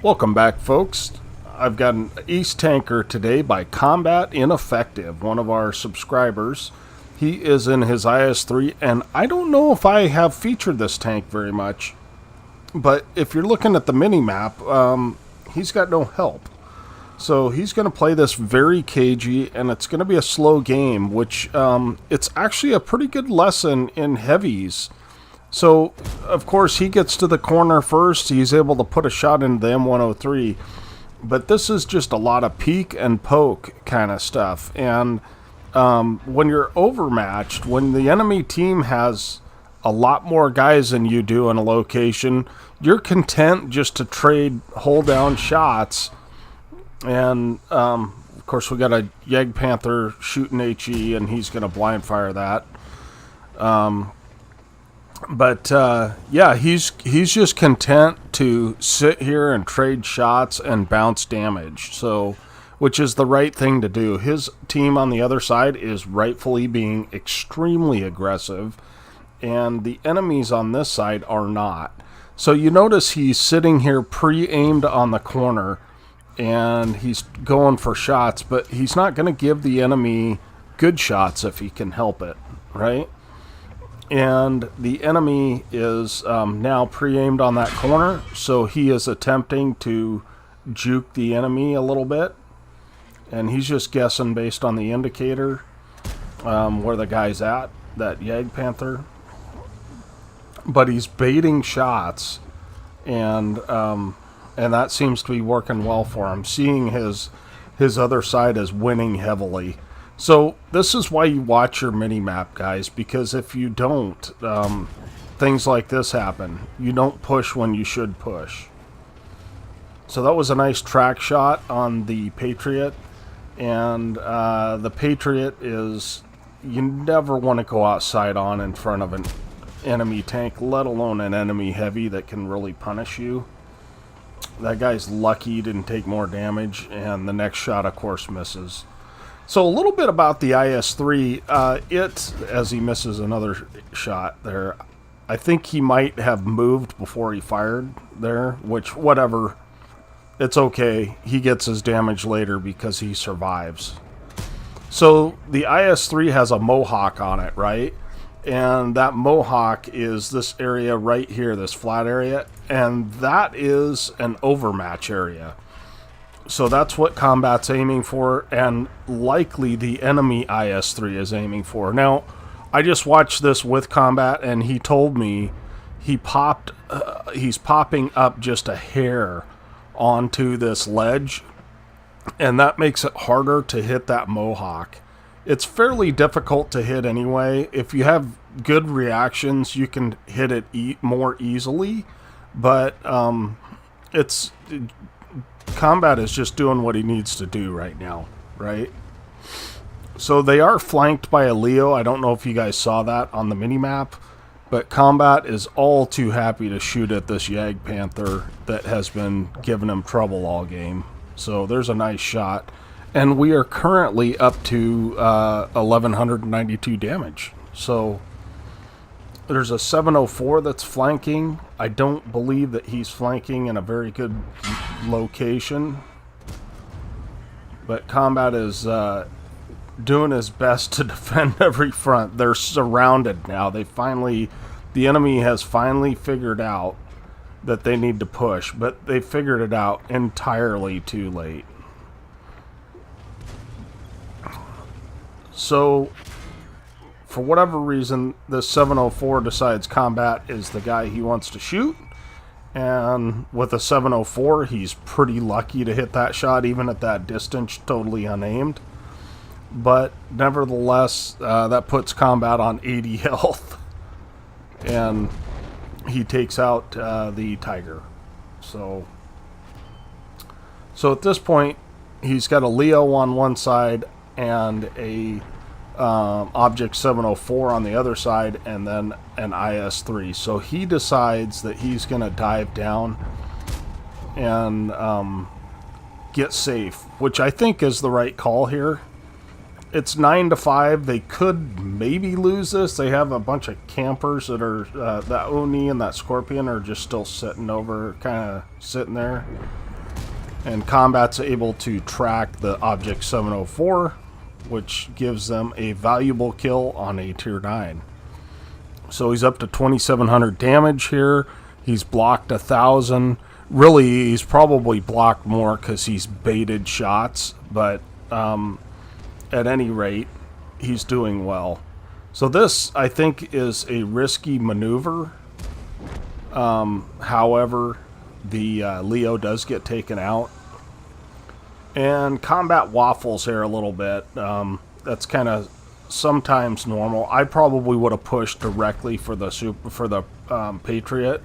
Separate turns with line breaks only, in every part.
Welcome back, folks. I've got an Ace tanker today by Combatineffective, one of our subscribers. He is in his IS-3, and I don't know if I have featured this tank very much, but if you're looking at the mini-map, he's got no help. So he's going to play this very cagey, and it's going to be a slow game, which it's actually a pretty good lesson in heavies. So, of course, he gets to the corner first. He's able to put a shot into the M103. But this is just a lot of peek and poke kind of stuff. And when you're overmatched, when the enemy team has a lot more guys than you do in a location, you're content just to trade hold down shots. And, of course, we got a Yeg Panther shooting HE, and he's going to blind fire that. But yeah, he's just content to sit here and trade shots and bounce damage. So, which is the right thing to do. His team on the other side is rightfully being extremely aggressive, and the enemies on this side are not. So you notice he's sitting here pre-aimed on the corner, and he's going for shots, but he's not going to give the enemy good shots if he can help it, right? And the enemy is now pre-aimed on that corner, so he is attempting to juke the enemy a little bit. And he's just guessing based on the indicator where the guy's at, that Yeg Panther. But he's baiting shots, and that seems to be working well for him. Seeing his other side is winning heavily. So this is why you watch your mini-map, guys, because if you don't, things like this happen. You don't push when you should push. So that was a nice track shot on the Patriot, and the Patriot is, you never want to go outside on in front of an enemy tank, let alone an enemy heavy that can really punish you. That guy's lucky he didn't take more damage, and the next shot, of course, misses. So a little bit about the IS-3, as he misses another shot there, I think he might have moved before he fired there, which, whatever, it's okay. He gets his damage later because he survives. So the IS-3 has a Mohawk on it, right? And that Mohawk is this area right here, this flat area, and that is an overmatch area. So that's what Combat's aiming for, and likely the enemy IS-3 is aiming for. Now, I just watched this with Combat, and he told me he's popping up just a hair onto this ledge, and that makes it harder to hit that Mohawk. It's fairly difficult to hit anyway. If you have good reactions, you can hit it more easily, but Combat is just doing what he needs to do right now, right? So they are flanked by a Leo. I don't know if you guys saw that on the mini-map, but Combat is all too happy to shoot at this Yeg Panther that has been giving him trouble all game. So there's a nice shot. And we are currently up to 1,192 damage. So there's a 704 that's flanking. I don't believe that he's flanking in a very good location. But Combat is doing his best to defend every front. They're surrounded now. The enemy has finally figured out that they need to push, but they figured it out entirely too late. So, for whatever reason, this 704 decides Combat is the guy he wants to shoot. And with a 704, he's pretty lucky to hit that shot, even at that distance, totally unaimed. But nevertheless, that puts Combat on 80 health. And he takes out the Tiger. So at this point, he's got a Leo on one side and a Object 704 on the other side, and then an IS-3. So he decides that he's going to dive down and get safe, which I think is the right call here. It's 9-5. They could maybe lose this. They have a bunch of campers that are that Oni and that Scorpion are just still sitting over, kind of sitting there. And Combat's able to track the Object 704, which gives them a valuable kill on a Tier 9. So he's up to 2,700 damage here. He's blocked 1,000. Really, he's probably blocked more because he's baited shots, but at any rate, he's doing well. So this, I think, is a risky maneuver. However, the Leo does get taken out. And Combat waffles here a little bit. That's kind of sometimes normal. I probably would have pushed directly for the Patriot.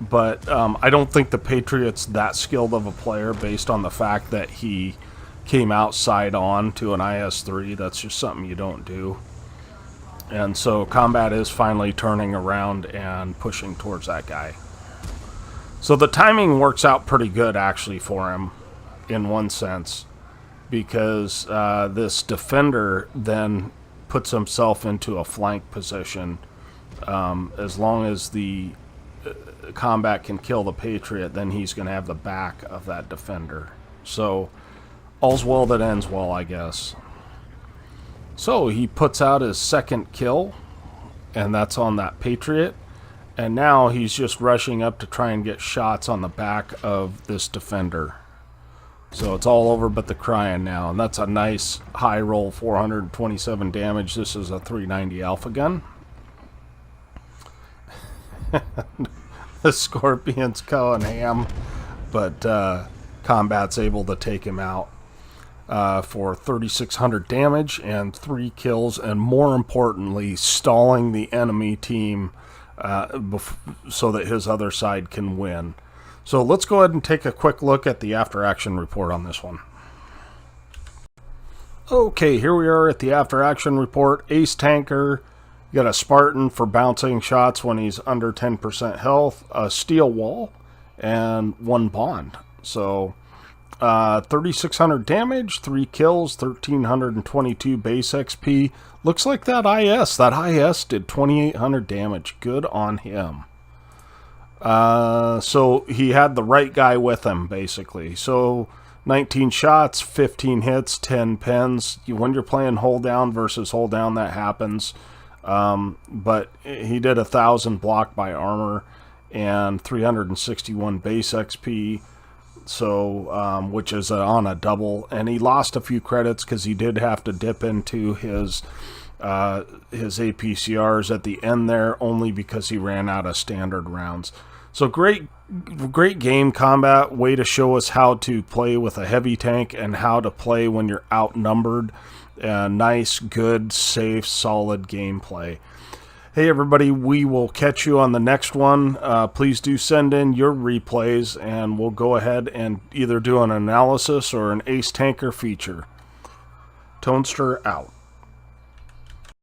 But I don't think the Patriot's that skilled of a player based on the fact that he came out side on to an IS-3. That's just something you don't do. And so Combat is finally turning around and pushing towards that guy. So the timing works out pretty good actually for him in one sense, because this defender then puts himself into a flank position. As long as the Combat can kill the Patriot, then he's going to have the back of that defender. So all's well that ends well, I guess. So he puts out his second kill, and that's on that Patriot. And now he's just rushing up to try and get shots on the back of this defender. So it's all over but the crying now. And that's a nice high roll, 427 damage. This is a 390 Alpha gun. The Scorpion's going ham, but Combat's able to take him out for 3,600 damage and 3 kills, and more importantly, stalling the enemy team so that his other side can win. So let's go ahead and take a quick look at the after action report on this one. Okay, here we are at the after action report. Ace Tanker. You got a Spartan for bouncing shots when he's under 10% health, a steel wall, and 1 bond. So 3,600 damage, 3 kills, 1,322 base XP. Looks like that IS did 2,800 damage. Good on him. So he had the right guy with him, basically. So 19 shots, 15 hits, 10 pens. When you're playing hold down versus hold down, that happens. But he did 1,000 blocked by armor and 361 base XP, so which is on a double. And he lost a few credits because he did have to dip into his APCRs at the end there, only because he ran out of standard rounds. So great game, Combat. Way to show us how to play with a heavy tank and how to play when you're outnumbered. Nice, good, safe, solid gameplay. Hey everybody, we will catch you on the next one. Please do send in your replays and we'll go ahead and either do an analysis or an Ace Tanker feature. Tonester out.